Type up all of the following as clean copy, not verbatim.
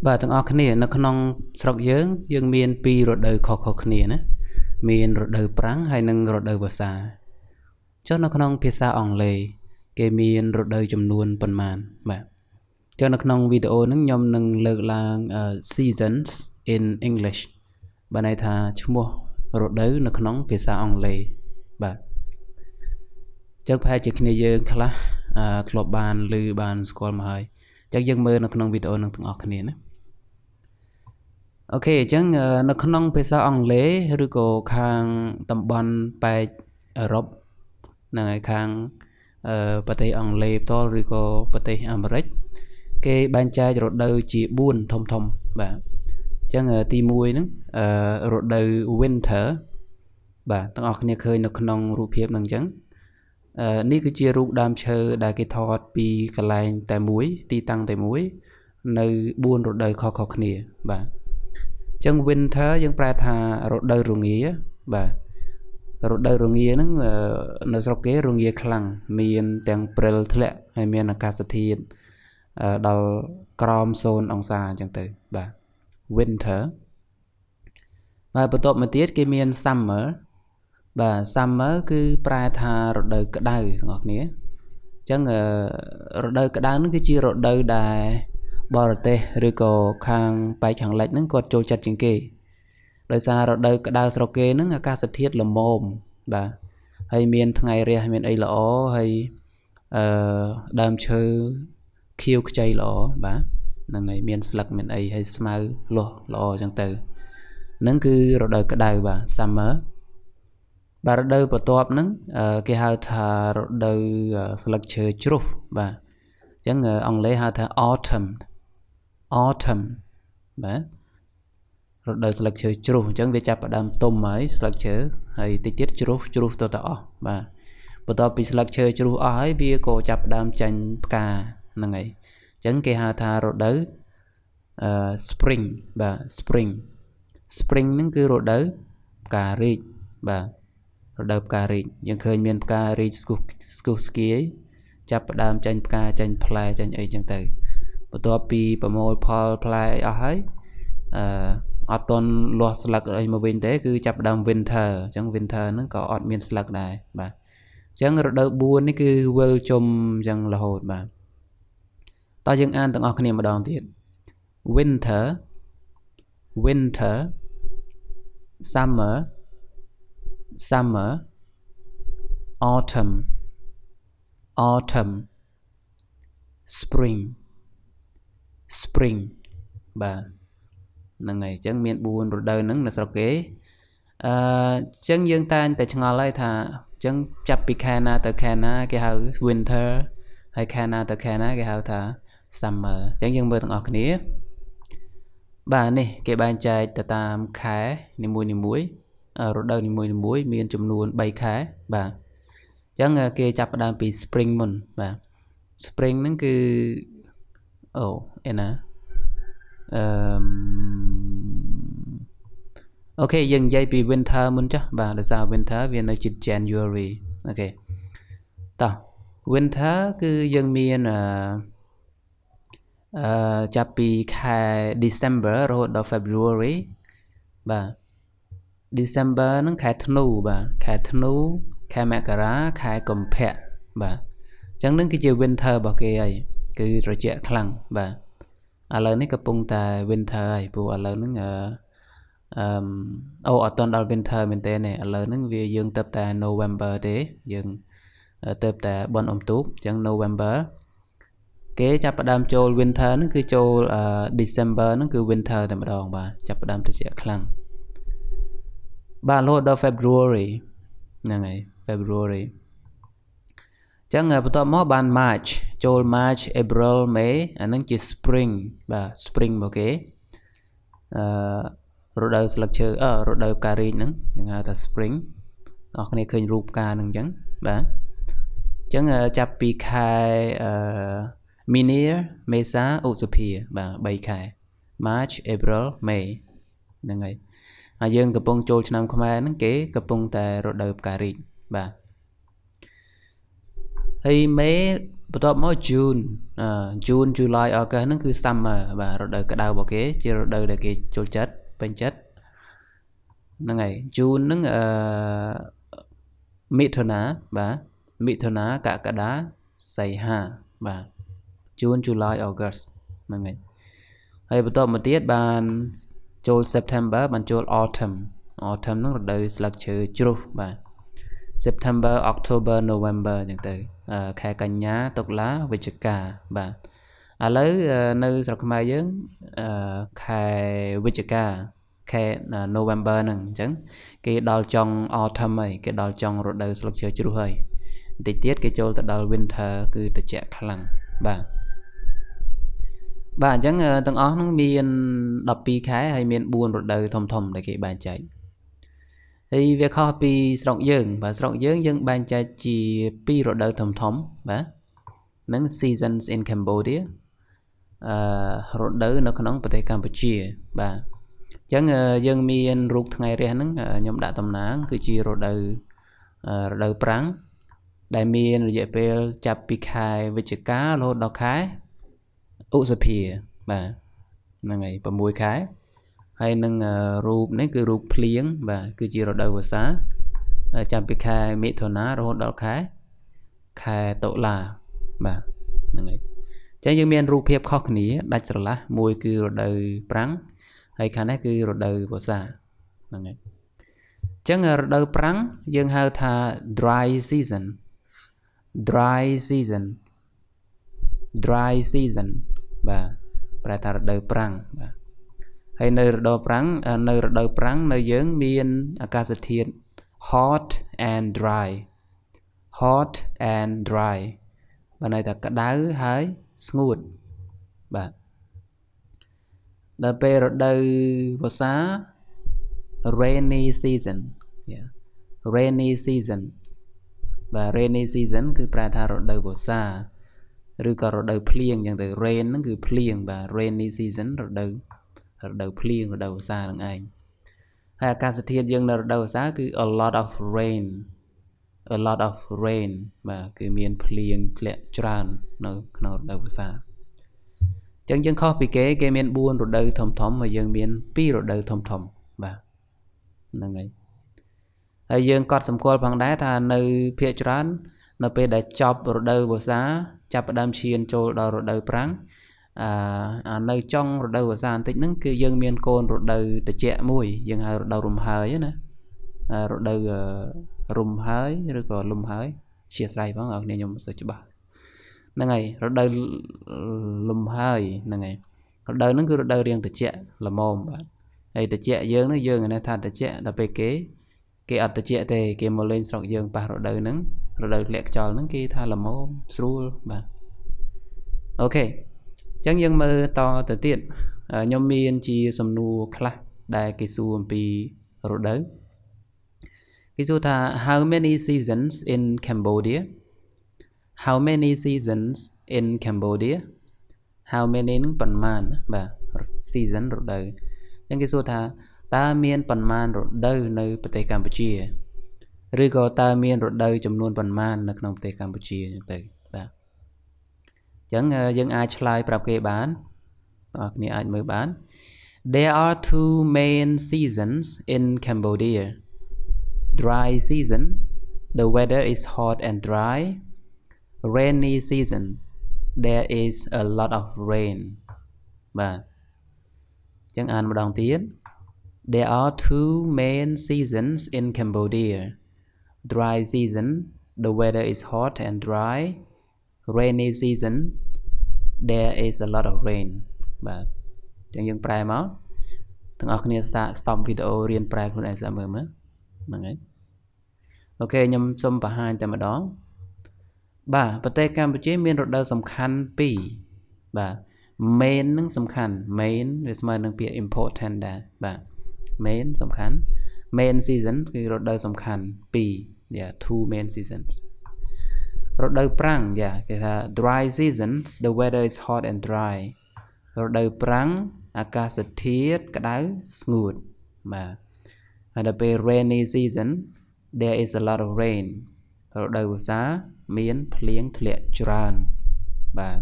បាទទាំងអស់គ្នានៅក្នុងស្រុកយើងមានពីររដូវខុសៗគ្នាណាមានរដូវប្រាំងហើយនិងរដូវវស្សាចុះនៅក្នុងភាសាអង់គ្លេសគេមានរដូវចំនួនប៉ុន្មានបាទចុះនៅក្នុងវីដេអូហ្នឹងខ្ញុំនឹងលើកឡើង seasons in English បានន័យថាឈ្មោះរដូវនៅក្នុងភាសាអង់គ្លេសបាទចុះប្រហែលជាគ្នាយើងខ្លះធ្លាប់បានឮបានស្គាល់មកហើយចឹងយើងមើលនៅក្នុងវីដេអូនឹងទាំងអស់គ្នាណាអូខេអញ្ចឹងនៅក្នុងភាសាអង់គ្លេសឬក៏ខាងតំបន់ប៉ែកអឺរ៉ុបហ្នឹងហើយខាងប្រទេសអង់គ្លេសផ្ទាល់ឬក៏ប្រទេសអាមេរិកគេបែងចែករដូវជា4ធំបាទអញ្ចឹងទី1ហ្នឹងរដូវ winter បាទទាំងអស់គ្នាឃើញនៅក្នុងរូបភាពហ្នឹងអញ្ចឹងនេះគឺជារូបដើមឈើដែលគេថតពីកន្លែងតែមួយទីតាំងតែមួយនៅ4រដូវខុសៗគ្នាបាទអញ្ចឹង winter យើងប្រែថារដូវរងាបាទរដូវរងាហ្នឹងនៅស្រុកគេរងាខ្លាំងមានទាំងព្រិលធ្លាក់ហើយមានអាកាសធាតុដល់ក្រោម0អង្សាអញ្ចឹងទៅបាទ winter បាទបន្ទាប់មកទៀតគេមាន summer បាទ summer គឺប្រែថារដូវក្តៅទាំងអស់គ្នាអញ្ចឹងរដូវក្តៅហ្នឹងគឺជារដូវដែលបរទេសឬក៏ខាងប៉ែកខាងលិចហ្នឹងគាត់ចូលចិត្តជាងគេដោយសាររដូវក្តៅស្រុកគេហ្នឹងអាកាសធាតុល្មមបាទហើយមានថ្ងៃរះមានអីល្អហើយដើមឈើខៀវខ្ចីល្អបាទហ្នឹងហើយមានស្លឹកមានអីហើយស្មៅលាស់ល្អអញ្ចឹងទៅហ្នឹងគឺរដូវក្តៅបាទ summer បាទរដូវបន្ទាប់ហ្នឹងគេហៅថារដូវស្លឹកឈើជ្រុះបាទអញ្ចឹងអង់គ្លេសហៅថា autumn បាទរដូវស្លឹកឈើជ្រុះអញ្ចឹងវាចាប់ផ្ដើមទុំហើយស្លឹកឈើហើយតិចទៀតជ្រុះទៅអស់បាទបន្ទាប់ពីស្លឹកឈើជ្រុះអស់ហើយវាក៏ចាប់ផ្ដើមចាញ់ផ្កាហ្នឹងហើយអញ្ចឹងគេហៅថារដូវspring បាទ spring ហ្នឹងគឺរដូវផ្ការីកបាទរដូវផ្ការីកយើងឃើញមានផ្ការីកស្គុះស្គីចាប់ផ្ដើមចាញ់ផ្កាចាញ់ផ្លែចាញ់អីចឹងទៅបន្ទាប់ពីប្រមូលផលផ្លែអស់ហើយអត់ទាន់លាស់ស្លឹកអីមកវិញទេគឺចាប់ផ្ដើម winter អញ្ចឹង winter ហ្នឹងក៏អត់មានស្លឹកដែរបាទអញ្ចឹងរដូវ4នេះគឺវិលជុំអញ្ចឹងរហូតបាទតោះយើងអានទាំងអស់គ្នាម្ដងទៀត winter summer autumn spring បាទហ្នឹងហើយអញ្ចឹងមាន4រដូវហ្នឹងនៅស្រុកគេអញ្ចឹងយើងតែងតែឆ្ងល់ហើយថាអញ្ចឹងចាប់ពីខែណាទៅខែណាគេហៅ winter ហើយខែណាទៅខែណាគេហៅថា summer អញ្ចឹងយើងមើលទាំងអស់គ្នាបាទនេះគេបែងចែកទៅតាមខែនីមួយរដូវនីមួយមានចំនួន3ខែបាទអញ្ចឹងគេចាប់ផ្ដើមពី spring មុនបាទ spring ហ្នឹងគឺអូខេយើងនិយាយពី winter មុនចុះបាទដោយសារ winter វានៅជិត January អូខេតោះ winter គឺយើងមានចាប់ពីខែ December រហូតដល់ February បាទ December ហ្នឹងខែធ្នូបាទខែធ្នូខែមករាខែកុម្ភៈបាទអញ្ចឹងហ្នឹងគឺជា winter របស់គេហើយគឺត្រជាក់ខ្លាំងបាទឥឡូវនេះកំពុងតែ winter ហើយព្រោះឥឡូវហ្នឹងអត់ទាន់ដល់ winter មែនទេនេះឥឡូវហ្នឹងវាយើងទៅតែ November ទេយើងទៅតែបនអ៊ំទូកអញ្ចឹង November គេចាប់ផ្ដើមចូល winter ហ្នឹងគឺចូល December ហ្នឹងគឺ winter តែម្ដងបាទចាប់ផ្ដើមត្រជាក់ខ្លាំងបាទរហូតដល់ February ហ្នឹងហើយ February អញ្ចឹងបន្ទាប់មកបាន March ចូល March April May អាហ្នឹងជា spring បាទ spring មកគេរដូវស្លឹកឈើរដូវផ្ការីកហ្នឹងយើងហៅថា spring អ្នកគ្នាឃើញរូបផ្កាហ្នឹងអញ្ចឹងបាទអញ្ចឹងចាប់ពីខែមីនាមេសាឧសភាបាទ3ខែ March April May ហ្នឹងហើយហើយយើងកំពុងចូលឆ្នាំខ្មែរហ្នឹងគេកំពុងតែរដូវផ្ការីកបាទហើយមេ បន្ទាប់មក June June July August ហ្នឹងគឺ summer បាទរដូវក្តៅរបស់គេជារដូវដែលគេចូលចិត្តពេញចិត្តហ្នឹងហើយ June ហ្នឹងមិថុនាបាទមិថុនាកក្កដាសីហាបាទ June July August ហ្នឹងហើយបន្ទាប់មកទៀតបានចូល September បានចូល Autumn ហ្នឹងរដូវស្លឹកឈើជ្រុះបាទ September October November អញ្ចឹងទៅខែកញ្ញាតុលាវិច្ឆិកាបាទឥឡូវនៅស្រុកខ្មែរយើងខែវិច្ឆិកាខែ November ហ្នឹងអញ្ចឹងគេដល់ចុង Autumn ហើយគេដល់ចុងរដូវស្លឹកឈើជ្រុះហើយបន្តិចទៀតគេចូលទៅដល់ Winter គឺត្រជាក់ខ្លាំងបាទអញ្ចឹងទាំងអស់ហ្នឹងមាន12ខែហើយមាន4រដូវធំដែលគេបែងចែកហើយវាខុសពីស្រុកយើងបាទស្រុកយើងបែងចែកជា2រដូវធំបាទហ្នឹង seasons in Cambodia រដូវនៅក្នុងប្រទេសកម្ពុជាបាទអញ្ចឹងយើងមានរូបថ្ងៃរះហ្នឹងខ្ញុំដាក់តំណាងគឺជារដូវប្រាំងដែលមានរយៈពេលចាប់ពីខែវិច្ឆិការហូតដល់ខែឧសភាបាទហ្នឹងហើយ6ខែហើយនឹងរូបនេះគឺរូបភ្លៀងបាទគឺជារដូវវស្សាចាប់ពីខែមិថុនារហូតដល់ខែតុលាបាទហ្នឹងហើយអញ្ចឹងយើងមានរូបភាពខុសគ្នាដាច់ស្រឡះមួយគឺរដូវប្រាំងហើយខាងនេះគឺរដូវវស្សាហ្នឹងហើយអញ្ចឹងរដូវប្រាំងយើងហៅថា dry season បាទប្រែថារដូវប្រាំងបាទហើយនៅរដូវប្រាំងនៅយើងមានអាកាសធាតុ hot and dry បានន័យថាក្តៅហើយស្ងួតបាទដល់ពេលរដូវវស្សា rainy season បាទ rainy season គឺប្រែថារដូវវស្សាឬក៏រដូវភ្លៀងអញ្ចឹងទៅ rain ហ្នឹងគឺភ្លៀងបាទ rainy season រដូវភ្លៀងរដូវវស្សានឹងឯងហើយអាកាសធាតុយើងនៅរដូវវស្សាគឺ a lot of rain បាទគឺមានភ្លៀងធ្លាក់ច្រើននៅក្នុងរដូវវស្សាអញ្ចឹងយើងខុសពីគេមាន4រដូវធំហើយយើងមាន2រដូវធំបាទហ្នឹងហើយយើងកត់សម្គាល់ផងដែរថានៅភាគច្រើននៅពេលដែលចប់រដូវវស្សាចាប់ផ្ដើមឈានចូលដល់រដូវប្រាំងនៅចុងរដូវវស្សាបន្តិចហ្នឹងគឺយើងមានកូនរដូវត្រជាក់មួយយើងហៅរដូវរំហើយណារដូវរំហើយឬក៏លំហើយអធ្យាស្រ័យបងអ្នកខ្ញុំមិនសូវច្បាស់ហ្នឹងហើយរដូវលំហើយហ្នឹងហើយរដូវហ្នឹងគឺរដូវរៀងត្រជាក់ល្មមបាទហើយត្រជាក់យើងហ្នឹងយើងថាត្រជាក់ដល់ពេលគេអត់ត្រជាក់ទេគេមកលេងស្រុកយើងប៉ះរដូវហ្នឹងរដូវធ្លាក់ខ្យល់ហ្នឹងគេថាល្មមស្រួលបាទអូខេអញ្ចឹងយើងមើលតទៅទៀតខ្ញុំមានជាសំណួរខ្លះដែលគេសួរអំពីរដូវគេសួរថា how many seasons in Cambodia how manyនឹងប៉ុន្មានបាទ season រដូវអញ្ចឹងគេសួរថាតើមានប៉ុន្មានរដូវនៅប្រទេសកម្ពុជាឬក៏តើមានរដូវចំនួនប៉ុន្មាននៅក្នុងប្រទេសកម្ពុជាអញ្ចឹងទៅបាទអញ្ចឹងយើងអាចឆ្លើយប្រាប់គេបានបងប្អូនអាចមើលបាន There are two main seasons in Cambodia dry season the weather is hot and dry rainy season there is a lot of rain បាទអញ្ចឹងអានម្ដងទៀត There are two main seasons in Cambodia dry season the weather is hot and dry rainy season there is a lot of rain បាទអញ្ចឹងយើងប្រែមកទាំងអស់គ្នាសាក stop វីដេអូរៀនប្រែខ្លួនឯងសាកមើលហ្នឹងហើយអូខេខ្ញុំសូមបង្ហាញតែម្ដងបាទប្រទេសកម្ពុជាមានរដូវសំខាន់2បាទ main នឹងសំខាន់ main វាស្មើនឹងពាក្យ important ដែរបាទ main សំខាន់ main season គឺរដូវសំខាន់2 two main seasons រដូវប្រាំងគេថា dry seasons the weather is hot and dry រដូវប្រាំងអាកាសធាតុក្តៅស្ងួតបាទហើយដល់ពេល rainy season there is a lot of rain រដូវវស្សាមានភ្លៀងធ្លាក់ច្រើន បាទ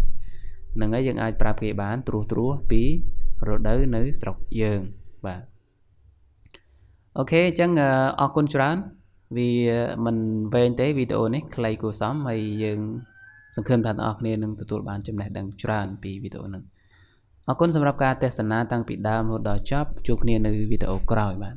នឹងហើយយើងអាចប្រាប់គេបានត្រួសពីរដូវនៅស្រុកយើងបាទអូខេអញ្ចឹងអរគុណច្រើនវាមិនវែងទេវីដេអូនេះខ្លីគួរសមហើយយើងសង្ឃឹមថាអ្នកនរគ្នានឹងទទួលបានចំណេះដឹងច្រើនពីវីដេអូនេះអរគុណសម្រាប់ការទស្សនាតាំងពីដើមរហូតដល់ចប់ជួបគ្នានៅវីដេអូក្រោយបាទ